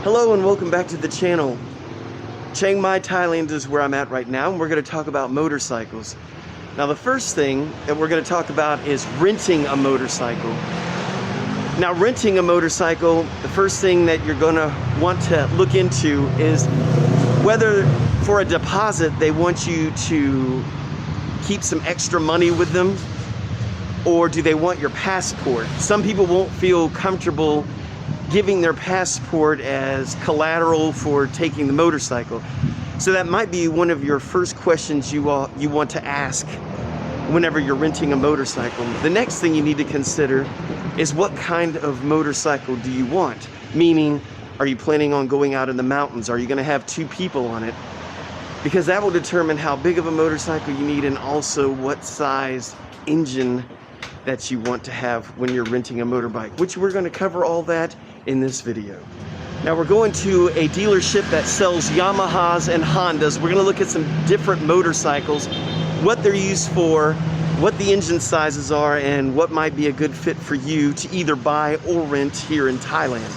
Hello and welcome back to the channel. Chiang Mai, Thailand is where I'm at right now, and we're going to talk about motorcycles. Now the first thing that we're going to talk about is renting a motorcycle. Now renting a motorcycle, the first thing that you're going to want to look into is whether for a deposit they want you to keep some extra money with them, or do they want your passport. Some people won't feel comfortable giving their passport as collateral for taking the motorcycle. So that might be one of your first questions you want to ask whenever you're renting a motorcycle. The next thing you need to consider is what kind of motorcycle do you want? Meaning, are you planning on going out in the mountains? Are you going to have two people on it? Because that will determine how big of a motorcycle you need and also what size engine that you want to have when you're renting a motorbike, which we're going to cover all that in this video. Now we're going to a dealership that sells Yamahas and Hondas. We're going to look at some different motorcycles, what they're used for, what the engine sizes are, and what might be a good fit for you to either buy or rent here in Thailand.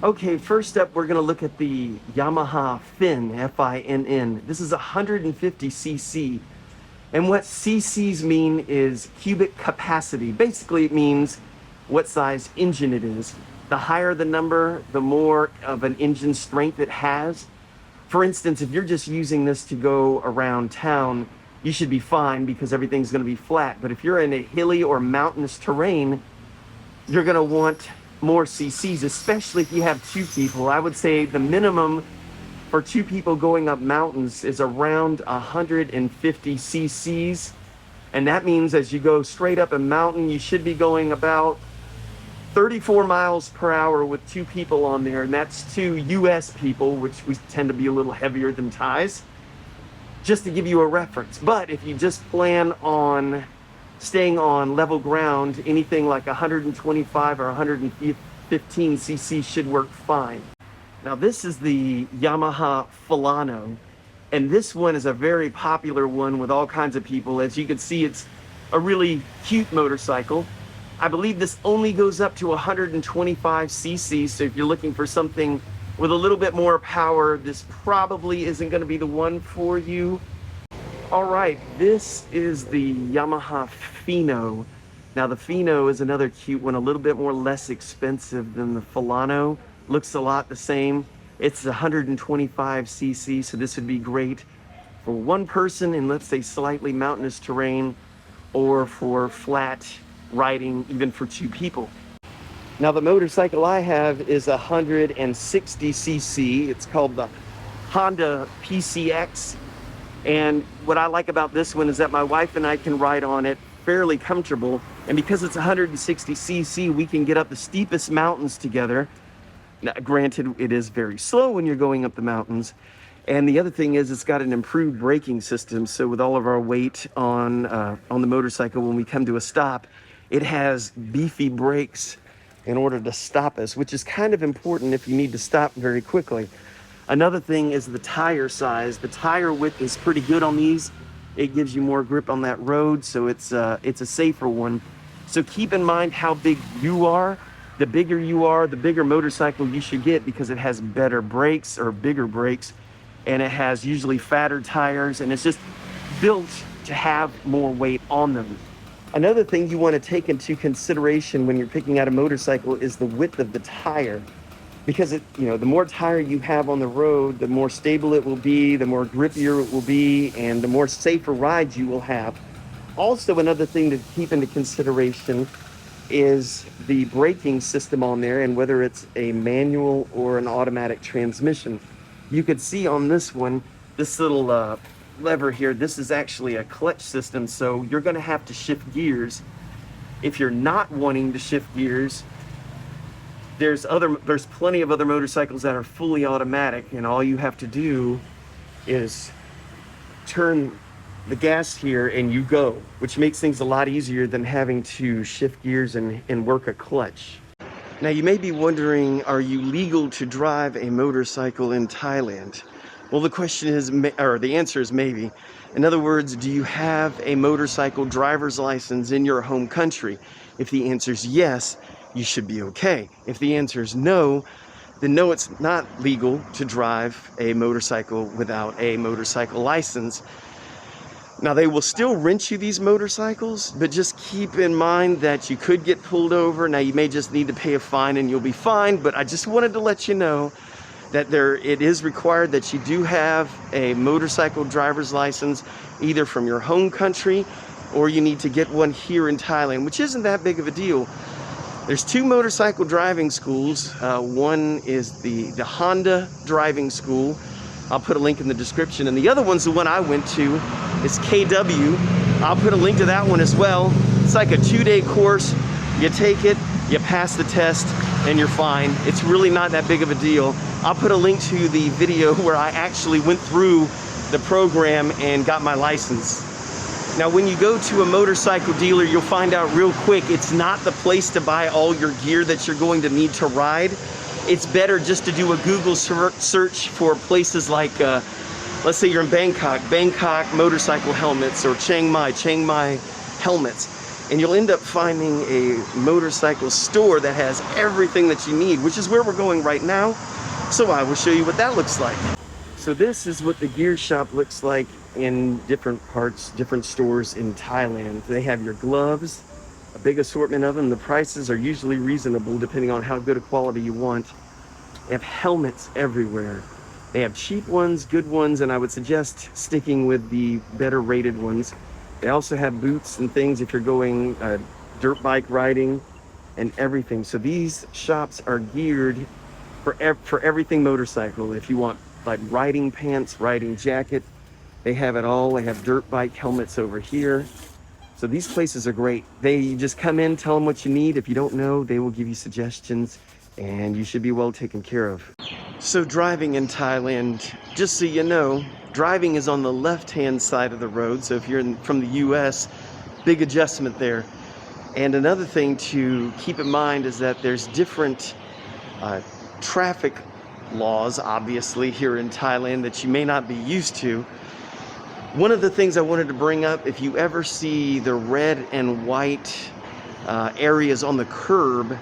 Okay, first up we're going to look at the Yamaha Fin, F-I-N-N. This is 150cc. And what CCs mean is cubic capacity. Basically, it means what size engine it is. The higher the number, the more of an engine strength it has. For instance, if you're just using this to go around town, you should be fine because everything's going to be flat. But if you're in a hilly or mountainous terrain, you're going to want more CCs, especially if you have two people. I would say the minimum for two people going up mountains is around 150 cc's, and that means as you go straight up a mountain you should be going about 34 miles per hour with two people on there, and that's two US people, which we tend to be a little heavier than Thais, just to give you a reference. But if you just plan on staying on level ground, anything like 125 or 115 cc should work fine. Now this is the Yamaha Filano, and this one is a very popular one with all kinds of people. As you can see, it's a really cute motorcycle. I believe this only goes up to 125 cc, so if you're looking for something with a little bit more power, this probably isn't going to be the one for you. Alright, this is the Yamaha Fino. Now the Fino is another cute one, a little bit less expensive than the Filano. Looks a lot the same. It's 125 cc, so this would be great for one person in, let's say, slightly mountainous terrain, or for flat riding, even for two people. Now the motorcycle I have is 160 cc. It's called the Honda PCX, and what I like about this one is that my wife and I can ride on it fairly comfortable, and because it's 160 cc, we can get up the steepest mountains together. Now, granted, it is very slow when you're going up the mountains. And the other thing is it's got an improved braking system. So with all of our weight on the motorcycle, when we come to a stop, it has beefy brakes in order to stop us, which is kind of important if you need to stop very quickly. Another thing is the tire size. The tire width is pretty good on these. It gives you more grip on that road, so it's a safer one. So keep in mind how big you are. The bigger you are, the bigger motorcycle you should get, because it has better brakes or bigger brakes, and it has usually fatter tires, and it's just built to have more weight on them. Another thing you want to take into consideration when you're picking out a motorcycle is the width of the tire, because the more tire you have on the road, the more stable it will be, the more grippier it will be, and the more safer rides you will have. Also, another thing to keep into consideration is the braking system on there, and whether it's a manual or an automatic transmission. You could see on this one, this little lever here, this is actually a clutch system, so you're going to have to shift gears. If you're not wanting to shift gears, there's plenty of other motorcycles that are fully automatic, and all you have to do is turn the gas here and you go, which makes things a lot easier than having to shift gears and work a clutch. Now you may be wondering, are you legal to drive a motorcycle in Thailand? Well, the answer is maybe. In other words, do you have a motorcycle driver's license in your home country? If the answer is yes, you should be okay. If the answer is no, then no, it's not legal to drive a motorcycle without a motorcycle license. Now, they will still rent you these motorcycles, but just keep in mind that you could get pulled over. Now, you may just need to pay a fine and you'll be fine, but I just wanted to let you know that it is required that you do have a motorcycle driver's license, either from your home country or you need to get one here in Thailand, which isn't that big of a deal. There's 2 motorcycle driving schools. One is the Honda driving school. I'll put a link in the description. And the other one's the one I went to. It's KW. I'll put a link to that one as well. It's like a 2-day course. You take it, you pass the test, and you're fine. It's really not that big of a deal. I'll put a link to the video where I actually went through the program and got my license. Now, when you go to a motorcycle dealer, you'll find out real quick it's not the place to buy all your gear that you're going to need to ride. It's better just to do a Google search for places like, let's say you're in Bangkok motorcycle helmets, or Chiang Mai helmets. And you'll end up finding a motorcycle store that has everything that you need, which is where we're going right now. So I will show you what that looks like. So this is what the gear shop looks like in different parts, different stores in Thailand. They have your gloves, a big assortment of them. The prices are usually reasonable depending on how good a quality you want. They have helmets everywhere. They have cheap ones, good ones, and I would suggest sticking with the better rated ones. They also have boots and things if you're going dirt bike riding and everything. So these shops are geared for everything motorcycle. If you want like riding pants, riding jacket, they have it all. They have dirt bike helmets over here. So these places are great. You just come in, tell them what you need. If you don't know, they will give you suggestions and you should be well taken care of. So driving in Thailand, just so you know, driving is on the left-hand side of the road. So if you're from the US, big adjustment there. And another thing to keep in mind is that there's different traffic laws, obviously, here in Thailand that you may not be used to. One of the things I wanted to bring up, if you ever see the red and white areas on the curb,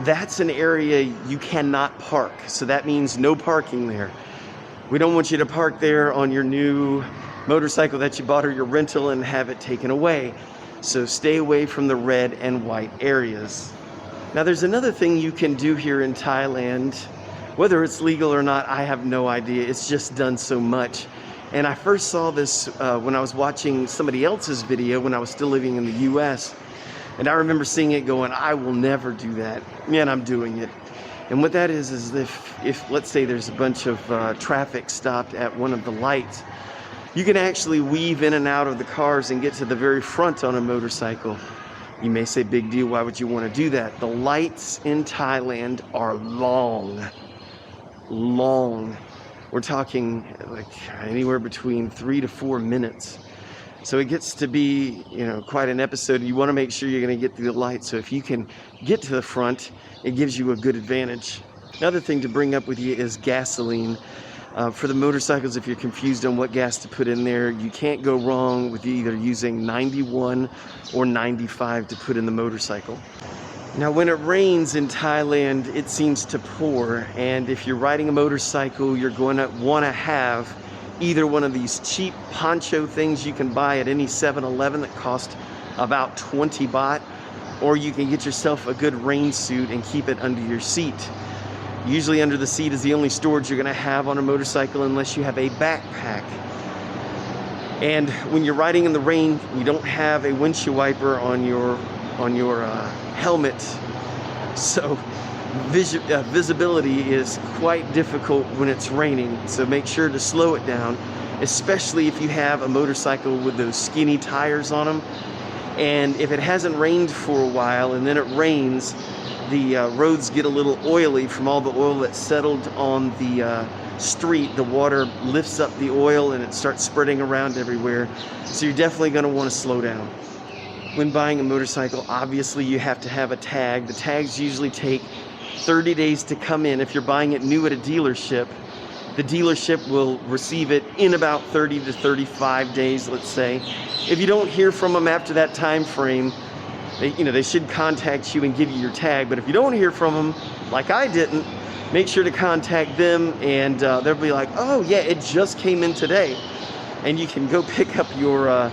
that's an area you cannot park. So that means no parking there. We don't want you to park there on your new motorcycle that you bought or your rental and have it taken away. So stay away from the red and white areas. Now there's another thing you can do here in Thailand. Whether it's legal or not, I have no idea. It's just done so much. And I first saw this when I was watching somebody else's video when I was still living in the US. And I remember seeing it going, I will never do that. And I'm doing it. And what that is if let's say there's a bunch of traffic stopped at one of the lights, you can actually weave in and out of the cars and get to the very front on a motorcycle. You may say, big deal, why would you want to do that? The lights in Thailand are long. We're talking like anywhere between 3 to 4 minutes. So it gets to be, quite an episode. You want to make sure you're going to get through the light. So if you can get to the front, it gives you a good advantage. Another thing to bring up with you is gasoline. For the motorcycles, if you're confused on what gas to put in there, you can't go wrong with either using 91 or 95 to put in the motorcycle. Now, when it rains in Thailand, it seems to pour. And if you're riding a motorcycle, you're going to want to have either one of these cheap poncho things you can buy at any 7-Eleven that cost about 20 baht, or you can get yourself a good rain suit and keep it under your seat. Usually under the seat is the only storage you're going to have on a motorcycle unless you have a backpack. And when you're riding in the rain, you don't have a windshield wiper on your helmet, so visibility is quite difficult when it's raining. So make sure to slow it down, especially if you have a motorcycle with those skinny tires on them. And if it hasn't rained for a while and then it rains, the roads get a little oily from all the oil that's settled on the street. The water lifts up the oil and it starts spreading around everywhere. So you're definitely going to want to slow down. When buying a motorcycle, obviously you have to have a tag. The tags usually take 30 days to come in. If you're buying it new at a dealership, the dealership will receive it in about 30 to 35 days, let's say. If you don't hear from them after that time frame, they should contact you and give you your tag. But if you don't hear from them, like I didn't, make sure to contact them, and they'll be like, oh yeah, it just came in today. And you can go pick up your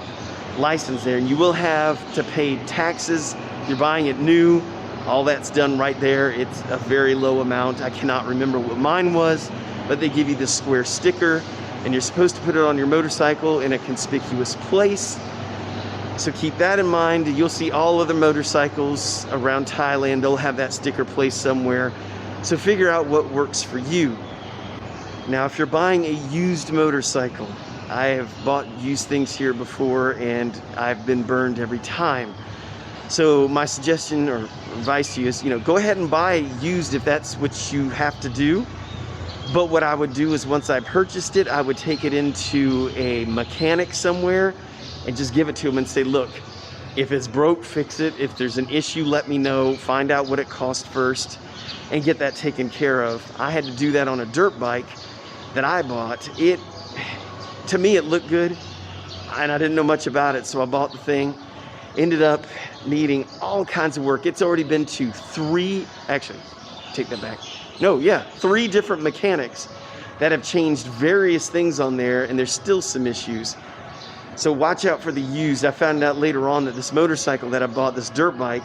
license there, and you will have to pay taxes. You're buying it new. All that's done right there. It's a very low amount. I cannot remember what mine was, but they give you this square sticker, and you're supposed to put it on your motorcycle in a conspicuous place. So keep that in mind. You'll see all other motorcycles around Thailand. They'll have that sticker placed somewhere. So figure out what works for you. Now, if you're buying a used motorcycle, I have bought used things here before, and I've been burned every time. So my suggestion or advice to you is, go ahead and buy used if that's what you have to do. But what I would do is, once I purchased it, I would take it into a mechanic somewhere and just give it to them and say, look, if it's broke, fix it. If there's an issue, let me know. Find out what it cost first and get that taken care of. I had to do that on a dirt bike that I bought. To me, it looked good, and I didn't know much about it, so I bought the thing. Ended up needing all kinds of work. It's already been to three different mechanics that have changed various things on there, and there's still some issues. So watch out for the used. I found out later on that this motorcycle that I bought, this dirt bike,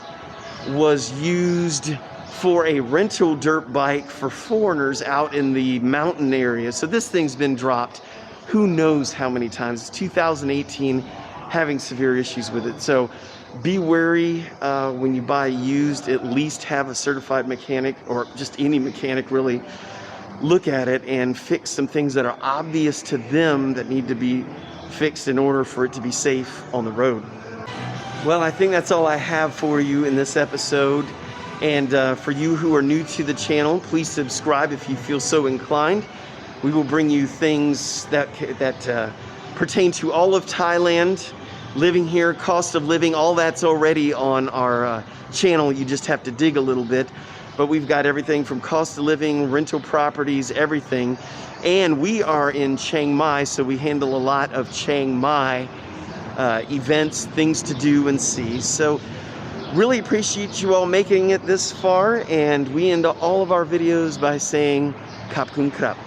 was used for a rental dirt bike for foreigners out in the mountain area. So this thing's been dropped who knows how many times. It's 2018, having severe issues with it. So be wary when you buy used. At least have a certified mechanic, or just any mechanic really, look at it and fix some things that are obvious to them that need to be fixed in order for it to be safe on the road. Well, I think that's all I have for you in this episode. And for you who are new to the channel, please subscribe if you feel so inclined. We will bring you things that pertain to all of Thailand, living here, cost of living, all that's already on our channel. You just have to dig a little bit. But we've got everything from cost of living, rental properties, everything. And we are in Chiang Mai, so we handle a lot of Chiang Mai events, things to do and see. So really appreciate you all making it this far, and we end all of our videos by saying Khap Kun Krap.